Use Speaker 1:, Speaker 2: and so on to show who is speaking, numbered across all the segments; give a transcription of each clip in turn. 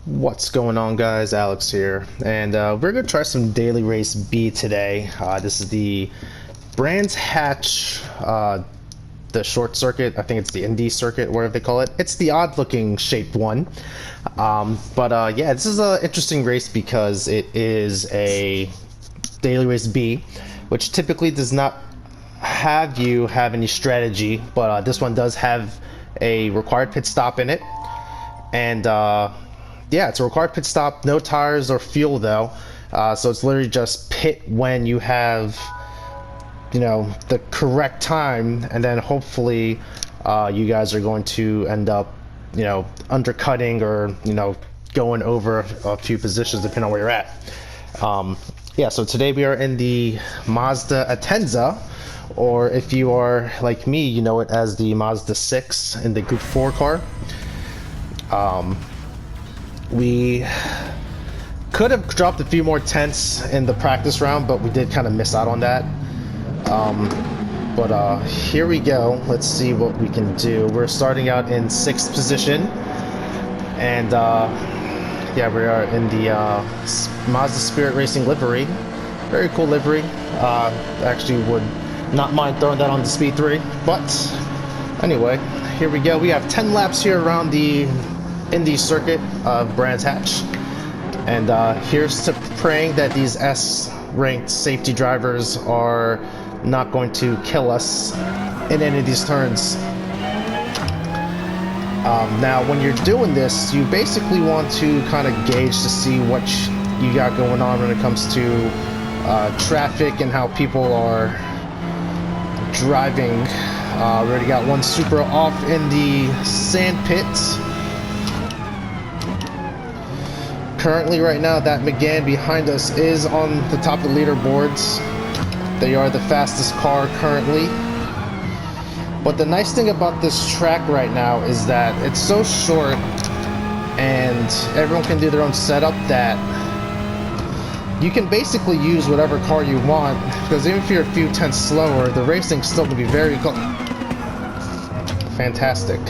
Speaker 1: What's going on, guys? Alex here, and we're gonna try some daily race B today. This is the Brands Hatch, the short circuit. I think it's the Indy circuit, whatever they call it. It's the odd-looking shaped one, yeah, this is an interesting race because it is a daily race B, which typically does not have you have any strategy, but this one does have a required pit stop in it, and yeah, it's a required pit stop, no tires or fuel though, so it's literally just pit when you have, you know, the correct time, and then hopefully you guys are going to end up, you know, undercutting or, you know, going over a few positions depending on where you're at. Yeah, so today we are in the Mazda Atenza, or if you are like me, you know it as the Mazda 6 in the Group 4 car. We could have dropped a few more tenths in the practice round, but we did kind of miss out on that. Here we go. Let's see what we can do. We're starting out in 6th position, and yeah, we are in the Mazda Spirit Racing livery. Very cool livery. Actually would not mind throwing that on the Speed 3, but anyway, here we go. We have 10 laps here around the Indy circuit of Brands Hatch, and here's to praying that these S-ranked safety drivers are not going to kill us in any of these turns. Now when you're doing this, you basically want to kind of gauge to see what you got going on when it comes to traffic and how people are driving. We already got one Supra off in the sand pit. Currently, right now, that McGann behind us is on the top of the leaderboards. They are the fastest car currently. But the nice thing about this track right now is that it's so short and everyone can do their own setup that you can basically use whatever car you want, because even if you're a few tenths slower, the racing's still going to be very fantastic.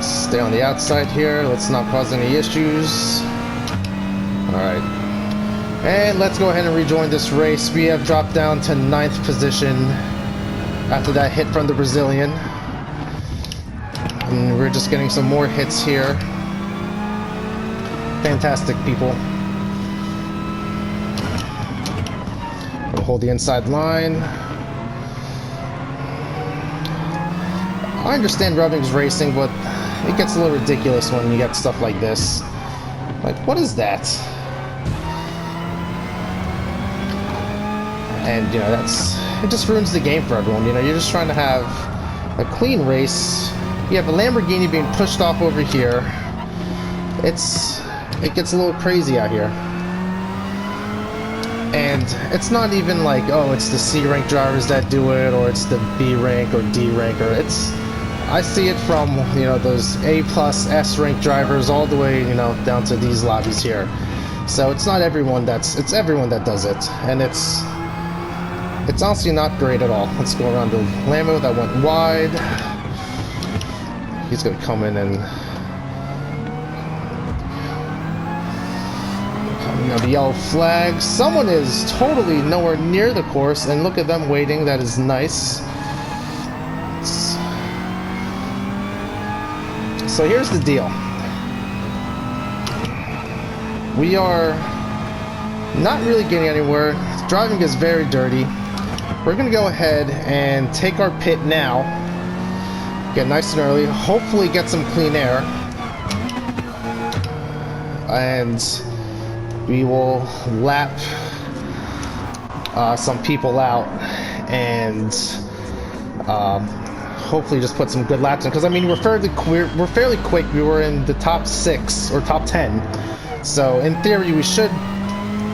Speaker 1: Stay on the outside here. Let's not cause any issues. Alright. And let's go ahead and rejoin this race. We have dropped down to 9th position after that hit from the Brazilian. And we're just getting some more hits here. Fantastic, people. We'll hold the inside line. I understand rubbing's racing, but it gets a little ridiculous when you get stuff like this. Like, what is that? And, you know, it just ruins the game for everyone. You know, you're just trying to have a clean race. You have a Lamborghini being pushed off over here. It gets a little crazy out here. And it's not even like, oh, it's the C rank drivers that do it, or it's the B rank or D rank, or I see it from, you know, those A plus S rank drivers all the way, you know, down to these lobbies here. So it's not everyone it's everyone that does it, and it's honestly not great at all. Let's go around the Lambo that went wide. He's gonna come in and coming on the yellow flag. Someone is totally nowhere near the course, and look at them waiting. That is nice. So here's the deal. We are not really getting anywhere. Driving is very dirty. We're going to go ahead and take our pit now. Get nice and early. Hopefully get some clean air. And we will lap some people out. And hopefully just put some good laps in, because I mean we're fairly quick. We were in the top 6 or top 10, so in theory we should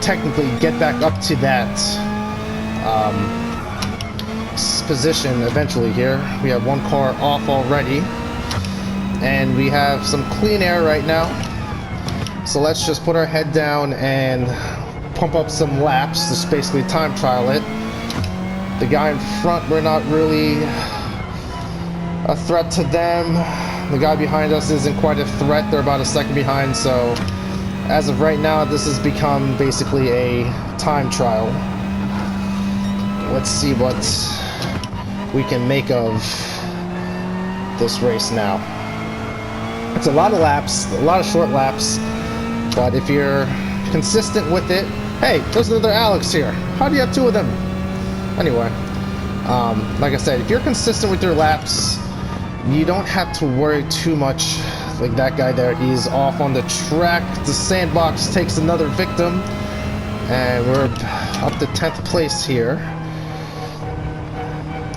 Speaker 1: technically get back up to that position eventually. Here we have one car off already, and we have some clean air right now, so let's just put our head down and pump up some laps. Just basically time trial it. The guy in front, we're not really a threat to them. The guy behind us isn't quite a threat. They're about a second behind, so as of right now, this has become basically a time trial. Let's see what we can make of this race now. It's a lot of laps, a lot of short laps, but if you're consistent with it... Hey, there's another Alex here. How do you have two of them? Anyway, like I said, if you're consistent with your laps, you don't have to worry too much. Like that guy there, he's off on the track. The sandbox takes another victim, and we're up to 10th place here.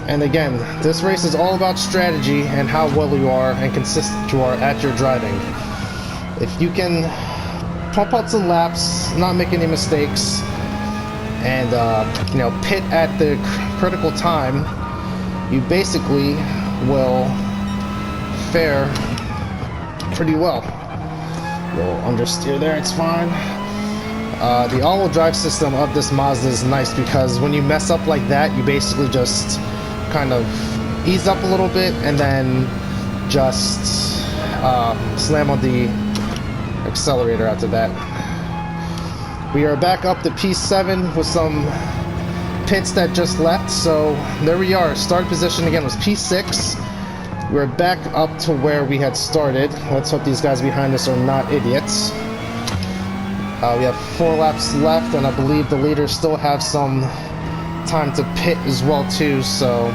Speaker 1: And again, this race is all about strategy and how well you are and consistent you are at your driving. If you can pump out some laps, not make any mistakes, and you know, pit at the critical time, you basically will fare pretty well. We'll understeer there, it's fine. The all-wheel drive system of this Mazda is nice because when you mess up like that, you basically just kind of ease up a little bit and then just slam on the accelerator after that. We are back up to P7 with some pits that just left, so there we are. Start position again was P6. We're back up to where we had started. Let's hope these guys behind us are not idiots. We have 4 laps left, and I believe the leaders still have some time to pit as well too, so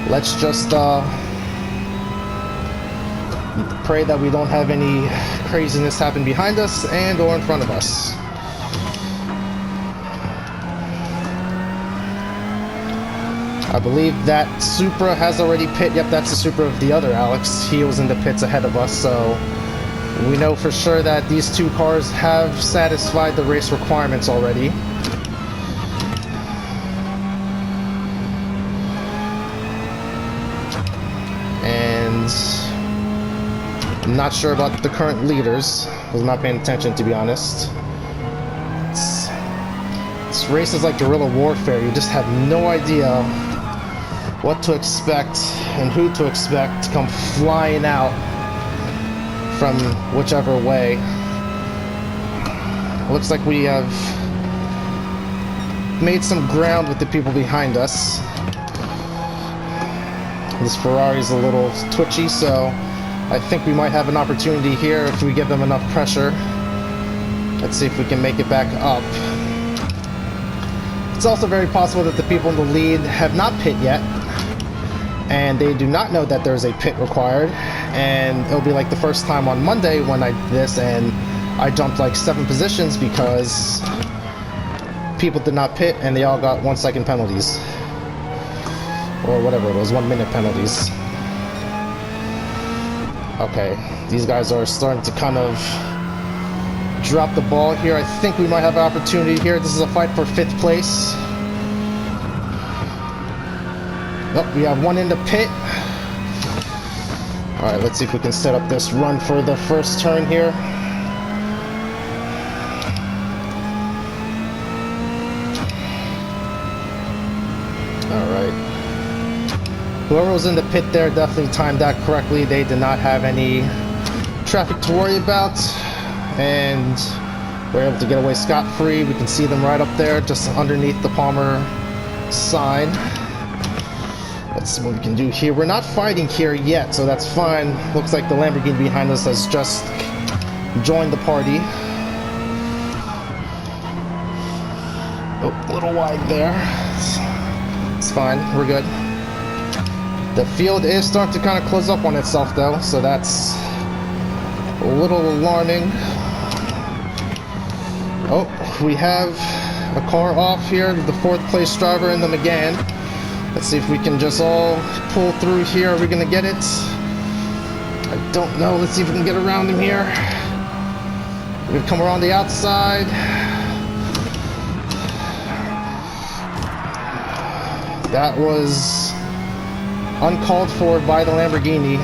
Speaker 1: let's just pray that we don't have any craziness happen behind us and or in front of us. I believe that Supra has already pit. Yep, that's the Supra of the other Alex. He was in the pits ahead of us, so we know for sure that these two cars have satisfied the race requirements already. And I'm not sure about the current leaders. I was not paying attention, to be honest. This race is like guerrilla warfare. You just have no idea what to expect and who to expect to come flying out from whichever way. Looks like we have made some ground with the people behind us. This Ferrari's a little twitchy, so I think we might have an opportunity here if we give them enough pressure. Let's see if we can make it back up. It's also very possible that the people in the lead have not pit yet, and they do not know that there's a pit required, and it'll be like the first time on Monday when I did this and I jumped like 7 positions because people did not pit and they all got 1-second penalties, or whatever it was, 1-minute penalties. Okay, these guys are starting to kind of drop the ball here. I think we might have an opportunity here. This is a fight for 5th place. Oh, we have one in the pit. Alright, let's see if we can set up this run for the first turn here. Alright. Whoever was in the pit there definitely timed that correctly. They did not have any traffic to worry about, and we're able to get away scot-free. We can see them right up there, just underneath the Palmer sign. Let's see what we can do here. We're not fighting here yet, so that's fine. Looks like the Lamborghini behind us has just joined the party. Oh, a little wide there. It's fine, we're good. The field is starting to kind of close up on itself though, so that's a little alarming. Oh, we have a car off here, the 4th place driver in the McGann. Let's see if we can just all pull through here. Are we gonna get it? I don't know. Let's see if we can get around him here. We're gonna come around the outside. That was uncalled for by the Lamborghini.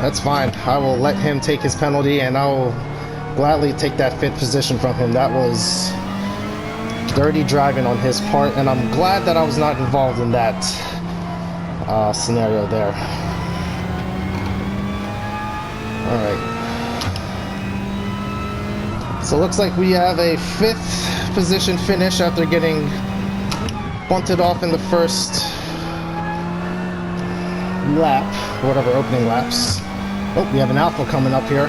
Speaker 1: That's fine. I will let him take his penalty, and I will gladly take that 5th position from him. That was dirty driving on his part, and I'm glad that I was not involved in that scenario there. Alright. So it looks like we have a 5th position finish after getting bunted off in the first lap, whatever, opening laps. Oh, we have an alpha coming up here.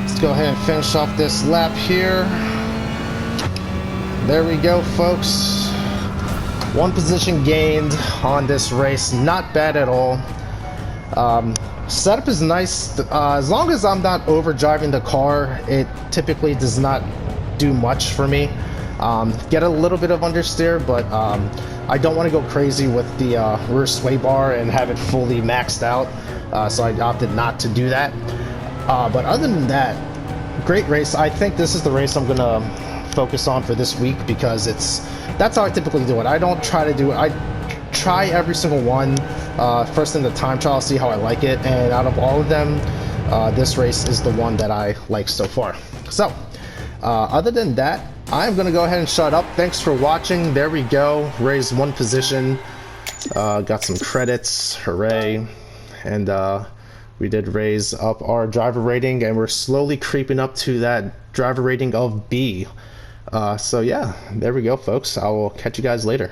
Speaker 1: Let's go ahead and finish off this lap here. There we go, folks. 1 position gained on this race. Not bad at all. Setup is nice. As long as I'm not over driving the car, it typically does not do much for me. Get a little bit of understeer, but I don't want to go crazy with the rear sway bar and have it fully maxed out, so I opted not to do that. But other than that, great race. I think this is the race I'm gonna focus on for this week, because that's how I typically do it. I don't try to do it. I try every single one first in the time trial, see how I like it, and out of all of them, this race is the one that I like so far. So other than that, I'm gonna go ahead and shut up. Thanks for watching. There we go, raised 1 position, got some credits, hooray. And we did raise up our driver rating, and we're slowly creeping up to that driver rating of B. So yeah, there we go, folks. I will catch you guys later.